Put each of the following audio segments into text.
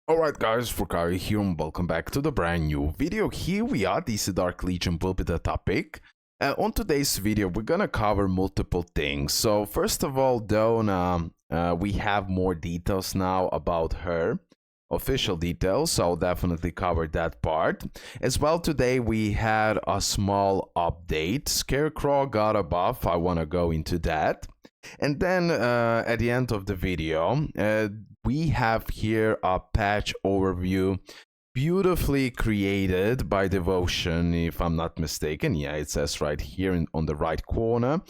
Alright guys, RoKage here and welcome back to the brand new video. Here we are, DC Dark Legion will be the topic. On today's video, we're gonna cover multiple things. So first of all, Donna, we have more details now about her. Official details, so I'll definitely cover that part. As well, today we had a small update. Scarecrow got a buff, I wanna go into that. And then at the end of the video, we have here a patch overview beautifully created by Devotion, if I'm not mistaken. Yeah, it says right here on the right corner.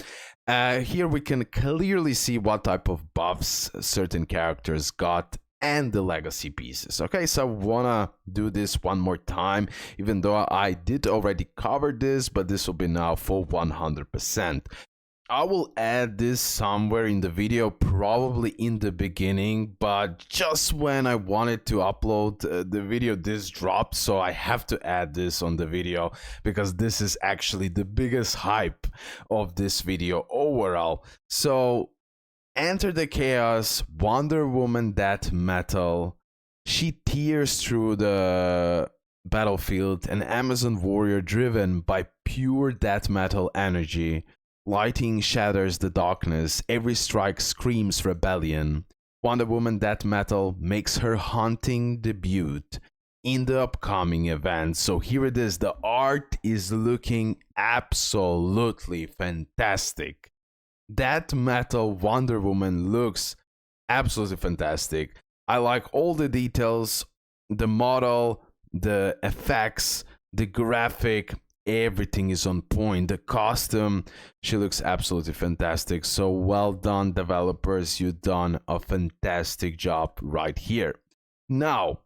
Here we can clearly see what type of buffs certain characters got and the legacy pieces. Okay, so I wanna do this one more time, even though I did already cover this, but this will be now for 100%. I will add this somewhere in the video, probably in the beginning, but just when I wanted to upload the video, this dropped, so I have to add this on the video because this is actually the biggest hype of this video overall. So, enter the chaos, Wonder Woman Death Metal. She tears through the battlefield, an Amazon warrior driven by pure death metal energy. Lighting shatters the darkness, every strike screams rebellion. Wonder Woman Death Metal makes her haunting debut in the upcoming event. So here it is, the art is looking absolutely fantastic. Death Metal Wonder Woman looks absolutely fantastic. I like all the details, the model, the effects, the graphic. Everything is on point. The costume, she looks absolutely fantastic. So well done, developers. You've done a fantastic job right here. Now,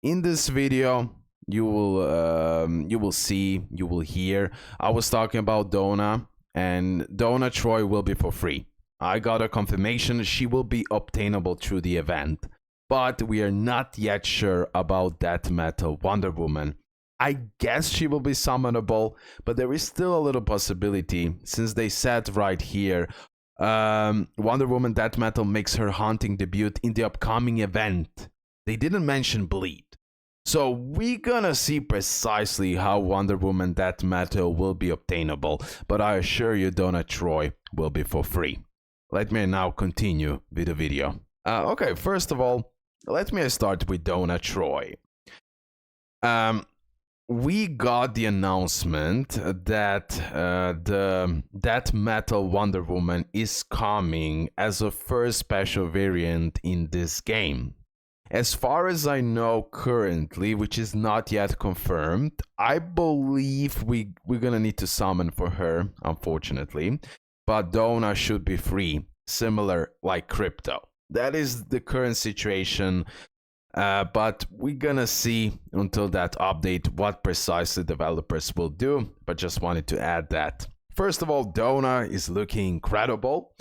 in this video, you will see, you will hear. I was talking about Donna, and Donna Troy will be for free. I got a confirmation she will be obtainable through the event, but we are not yet sure about Death Metal Wonder Woman. I guess she will be summonable, but there is still a little possibility since they said right here, Wonder Woman Death Metal makes her haunting debut in the upcoming event. They didn't mention bleed. So we're gonna see precisely how Wonder Woman Death Metal will be obtainable, but I assure you Donna Troy will be for free. Let me now continue with the video. Okay, first of all, let me start with Donna Troy. We got the announcement that the Death Metal Wonder Woman is coming as a first special variant in this game. As far as I know currently, which is not yet confirmed, I believe we're gonna need to summon for her, unfortunately, but Donna should be free, similar like Crypto. That is the current situation. But we're gonna see until that update what precisely developers will do, but just wanted to add that. First of all, Donna is looking incredible.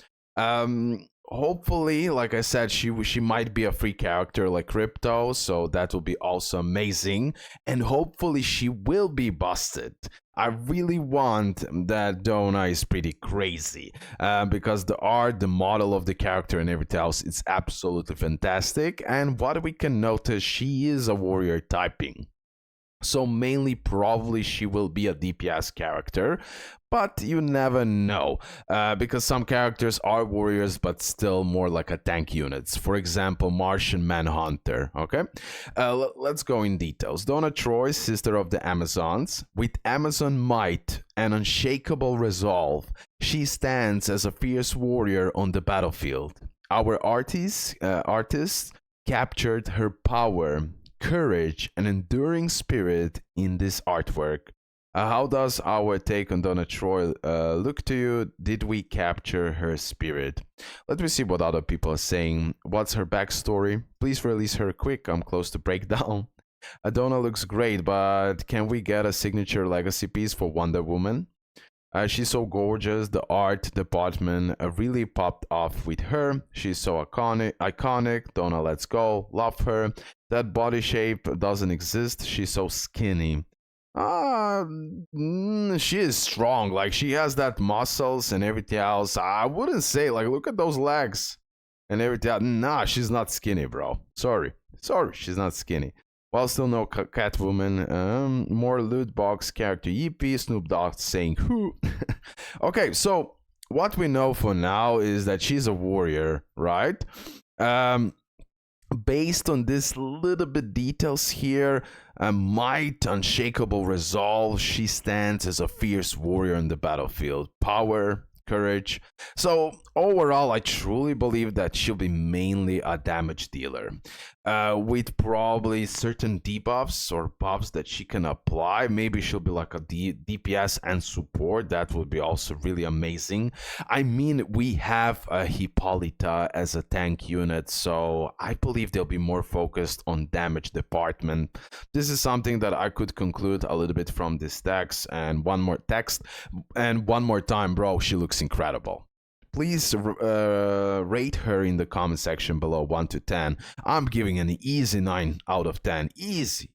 Hopefully, like I said, she might be a free character like Crypto, so that will be also amazing. And hopefully she will be busted. I really want that Donna is pretty crazy because the art, the model of the character and everything else, it's absolutely fantastic. And what we can notice, she is a warrior typing. So mainly probably she will be a DPS character, but you never know because some characters are warriors but still more like a tank units. For example, Martian Manhunter. Okay, let's go in details. Donna Troy, sister of the Amazons, with Amazon might and unshakable resolve, she stands as a fierce warrior on the battlefield. Our artists captured her power, courage, and enduring spirit in this artwork. How does our take on Donna Troy look to you? Did we capture her spirit? Let me see what other people are saying. What's her backstory? Please release her quick. I'm close to breakdown. Donna looks great, but can we get a signature legacy piece for Wonder Woman? She's so gorgeous. The art department really popped off with her. She's so iconic. Donna, let's go. Love her. That body shape doesn't exist. She's so skinny. She is strong. Like, she has that muscles and everything else. I wouldn't say, like, look at those legs. and everything. Nah, she's not skinny, bro. Sorry, she's not skinny. Well, still no Catwoman. More loot box character EP. Snoop Dogg saying who. Okay, so what we know for now is that she's a warrior, right? Based on this little bit details here, might, unshakable resolve, she stands as a fierce warrior in the battlefield. Power, courage. So overall, I truly believe that she'll be mainly a damage dealer, with probably certain debuffs or buffs that she can apply. Maybe she'll be like a DPS and support. That would be also really amazing. I mean, we have a Hippolyta as a tank unit, so I believe they'll be more focused on damage department. This is something that I could conclude a little bit from this text. And one more time, bro, she looks incredible. Please rate her in the comment section below 1 to 10. I'm giving an easy 9 out of 10. Easy.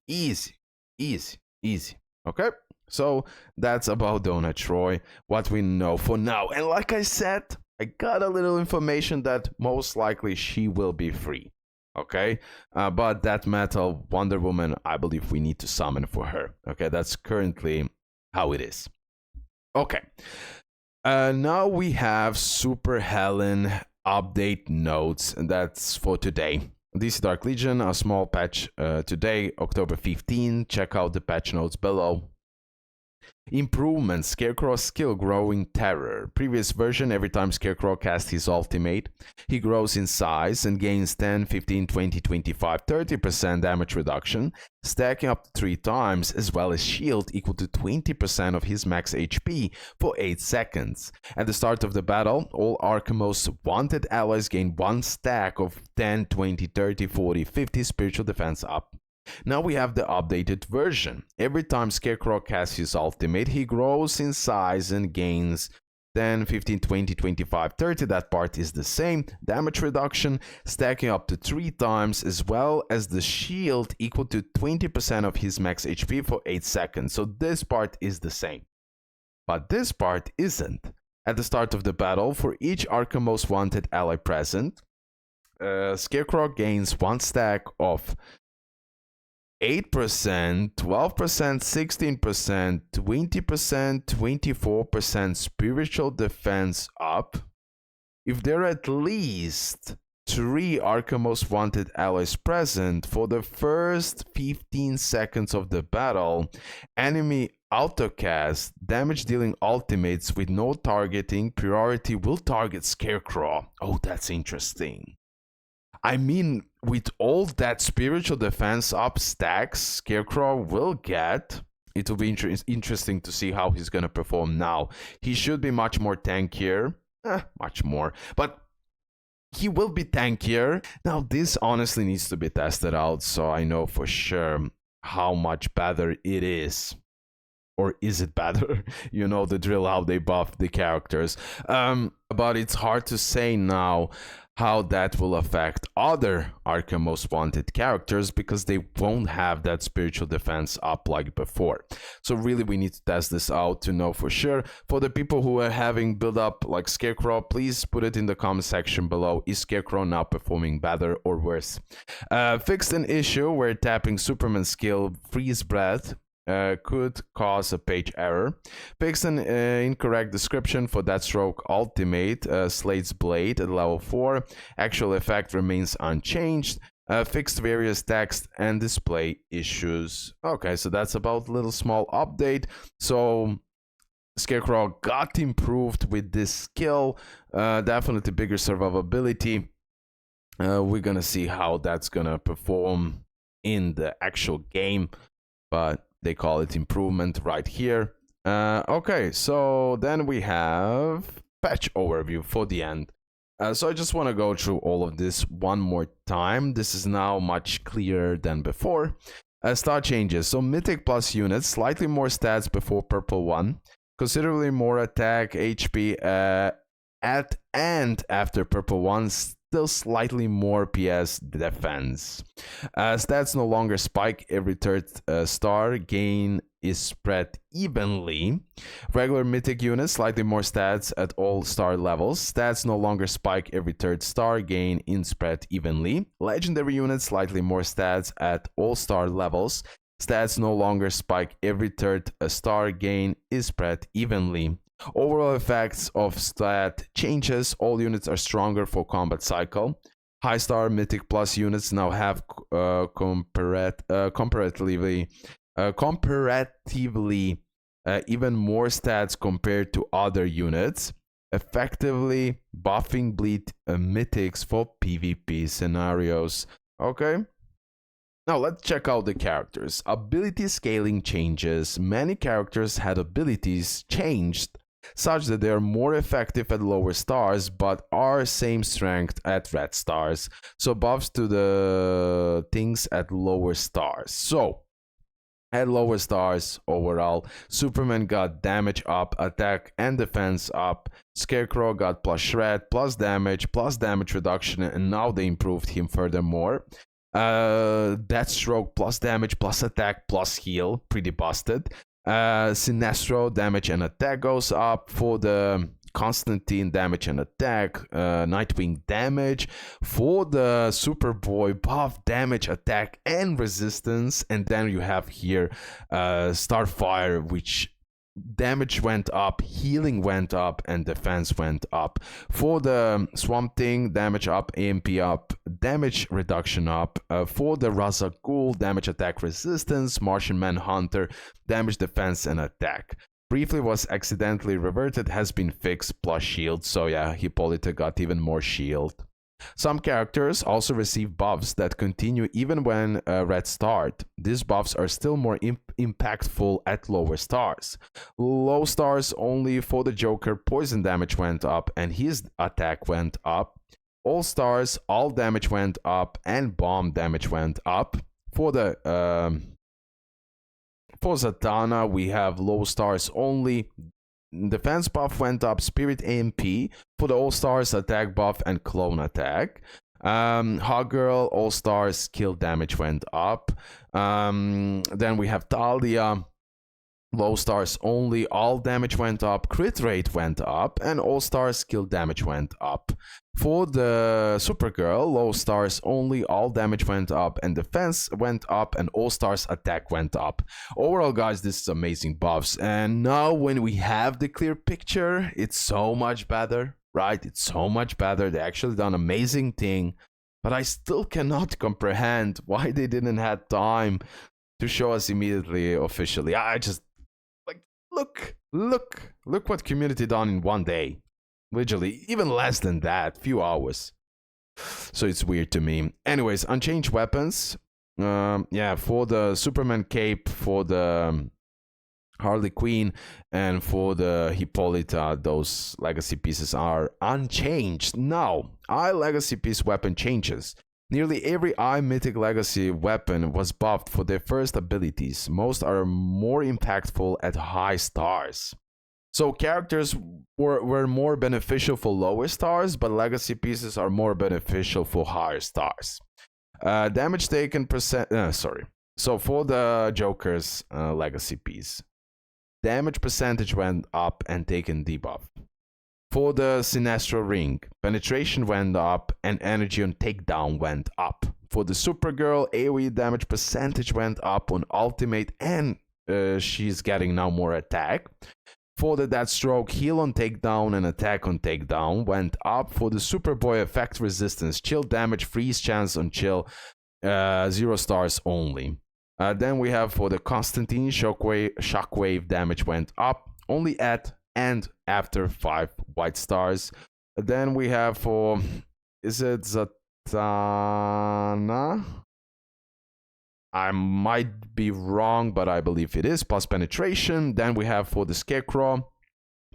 Okay? So that's about Donna Troy, what we know for now. And like I said, I got a little information that most likely she will be free. Okay? But that metal Wonder Woman, I believe we need to summon for her. Okay? That's currently how it is. Okay. Now we have Super Helen update notes, and that's for today. DC Dark Legion, a small patch today, October 15. Check out the patch notes below. Improvements: Scarecrow skill growing terror. Previous version, every time Scarecrow casts his ultimate, he grows in size and gains 10, 15, 20, 25, 30% damage reduction, stacking up to 3 times, as well as shield equal to 20% of his max HP for 8 seconds. At the start of the battle, all Arkham's wanted allies gain 1 stack of 10, 20, 30, 40, 50 spiritual defense up. Now we have the updated version. Every time Scarecrow casts his ultimate, he grows in size and gains 10, 15, 20, 25, 30. That part is the same. Damage reduction, stacking up to 3 times, as well as the shield equal to 20% of his max HP for 8 seconds. So this part is the same. But this part isn't. At the start of the battle, for each Arkham Most Wanted ally present, Scarecrow gains 1 stack of 8%, 12%, 16%, 20%, 24% spiritual defense up. If there are at least 3 Arkham Most Wanted allies present for the first 15 seconds of the battle, enemy autocast damage dealing ultimates with no targeting priority will target Scarecrow. Oh, that's interesting. I mean, with all that spiritual defense up stacks Scarecrow will get, it will be interesting to see how he's going to perform now. He should be much more tankier. Much more. But he will be tankier. Now, this honestly needs to be tested out, so I know for sure how much better it is. Or is it better? You know the drill, how they buff the characters. But it's hard to say now how that will affect other Arkham Most Wanted characters, because they won't have that spiritual defense up like before. So really we need to test this out to know for sure. For the people who are having build up like Scarecrow, please put it in the comment section below. Is Scarecrow now performing better or worse? Fixed an issue where tapping Superman's skill Freeze Breath could cause a page error. Fixed an incorrect description for Deathstroke Ultimate, Slade's Blade at level 4. Actual effect remains unchanged. Fixed various text and display issues. Okay, so that's about a little small update. So Scarecrow got improved with this skill. Definitely bigger survivability. We're gonna see how that's gonna perform in the actual game, but they call it improvement right here. Okay, so then we have patch overview for the end. So I just want to go through all of this one more time. This is now much clearer than before. Star changes. So Mythic Plus units, slightly more stats before Purple 1. Considerably more attack, HP at and after Purple 1. still slightly more PS defense. Stats no longer spike every third star, gain is spread evenly. Regular mythic units, slightly more stats at all star levels. Stats no longer spike every third star, gain in spread evenly. Legendary units, slightly more stats at all star levels. Stats no longer spike every third star, gain is spread evenly. Overall effects of stat changes, all units are stronger for combat cycle. High star mythic plus units now have comparatively even more stats compared to other units, effectively buffing bleed mythics for PvP scenarios. Okay. Now let's check out the characters. Ability scaling changes. Many characters had abilities changed such that they are more effective at lower stars but are same strength at red stars. So buffs to the things at lower stars. So at lower stars overall, Superman got damage up, attack and defense up. Scarecrow got plus shred, plus damage reduction, and now they improved him furthermore. Deathstroke plus damage plus attack plus heal, pretty busted. Sinestro damage and attack goes up. For the Constantine, damage and attack. Nightwing damage. For the Superboy, buff damage, attack and resistance. And then you have here Starfire, which damage went up, healing went up, and defense went up. For the Swamp Thing, damage up, AMP up, damage reduction up. For the Ra's al Ghul, damage, attack, resistance. Martian Manhunter, damage, defense, and attack. Briefly was accidentally reverted, has been fixed, plus shield. So yeah, Hippolyta got even more shield. Some characters also receive buffs that continue even when red start. These buffs are still more impactful at lower stars. Low stars only. For the Joker, poison damage went up and his attack went up. All stars, all damage went up and bomb damage went up. For the for Zatanna, we have low stars only. Defense buff went up, Spirit AMP. For the All-Stars, attack buff and clone attack. Hawkgirl, All-Stars, kill damage went up. Then we have Talia. Low stars only, all damage went up, crit rate went up, and all stars skill damage went up. For the Supergirl, low stars only, all damage went up, and defense went up, and all stars attack went up. Overall, guys, this is amazing buffs. And now when we have the clear picture, it's so much better, right? It's so much better. They actually done amazing thing, but I still cannot comprehend why they didn't have time to show us immediately officially. I just Look what community done in one day. Literally, even less than that, few hours. So it's weird to me. Anyways, unchanged weapons. Yeah, for the Superman cape, for the Harley Quinn, and for the Hippolyta, those legacy pieces are unchanged. Now, eye legacy piece weapon changes. Nearly every eye mythic legacy weapon was buffed for their first abilities. Most are more impactful at high stars. So characters were more beneficial for lower stars, but legacy pieces are more beneficial for higher stars. Damage taken percent... So for the Joker's legacy piece, damage percentage went up and taken debuff. For the Sinestro ring, penetration went up and energy on takedown went up. For the Supergirl, AoE damage percentage went up on ultimate and she's getting now more attack. For the Deathstroke, heal on takedown and attack on takedown went up. For the Superboy, effect resistance, chill damage, freeze chance on chill, 0 stars only. Then we have for the Constantine, shockwave damage went up only at and after 5 white stars. Then we have for, is it Zatanna? I might be wrong, but I believe it is, plus penetration. Then we have for the Scarecrow,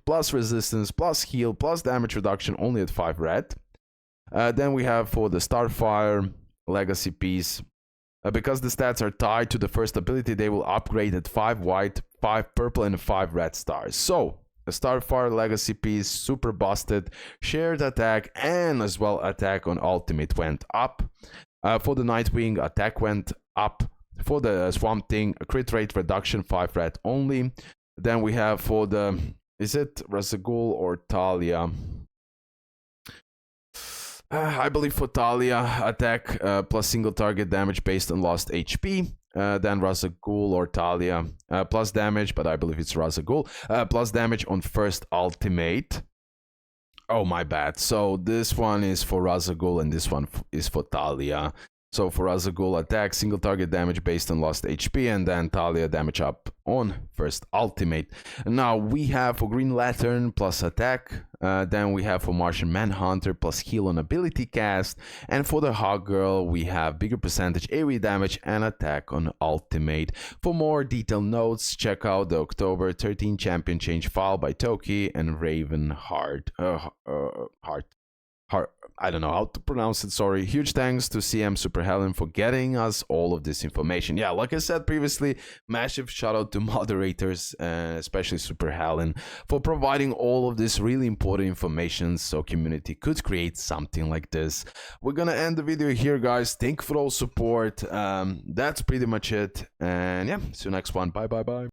plus resistance, plus heal, plus damage reduction, only at 5 red. Then we have for the Starfire legacy piece, because the stats are tied to the first ability, they will upgrade at 5 white, 5 purple, and 5 red stars. So Starfire Legacy piece, super busted. Shared attack and as well attack on ultimate went up. For the Nightwing, attack went up. For the Swamp Thing, crit rate reduction 5 red only. Then we have for the, is it Razagul or Talia? I believe for Talia, attack plus single target damage based on lost HP. Then Razagul or Talia plus damage, but I believe it's Razagul. Plus damage on first ultimate. Oh, my bad. So this one is for Razagul and this one is for Talia. So for Razagul, attack, single target damage based on lost HP, and then Talia damage up on first ultimate. Now we have for Green Lantern plus attack, then we have for Martian Manhunter plus heal on ability cast, and for the Hawk Girl we have bigger percentage AoE damage and attack on ultimate. For more detailed notes, check out the October 13 champion change file by Toki and Raven Heart. I don't know how to pronounce it, sorry. Huge thanks to CM Super Helen for getting us all of this information. Yeah, like I said previously, massive shout out to moderators, especially Super Helen, for providing all of this really important information so community could create something like this. We're gonna end the video here, guys. Thank you for all support. That's pretty much it. And yeah, see you next one. Bye, bye, bye.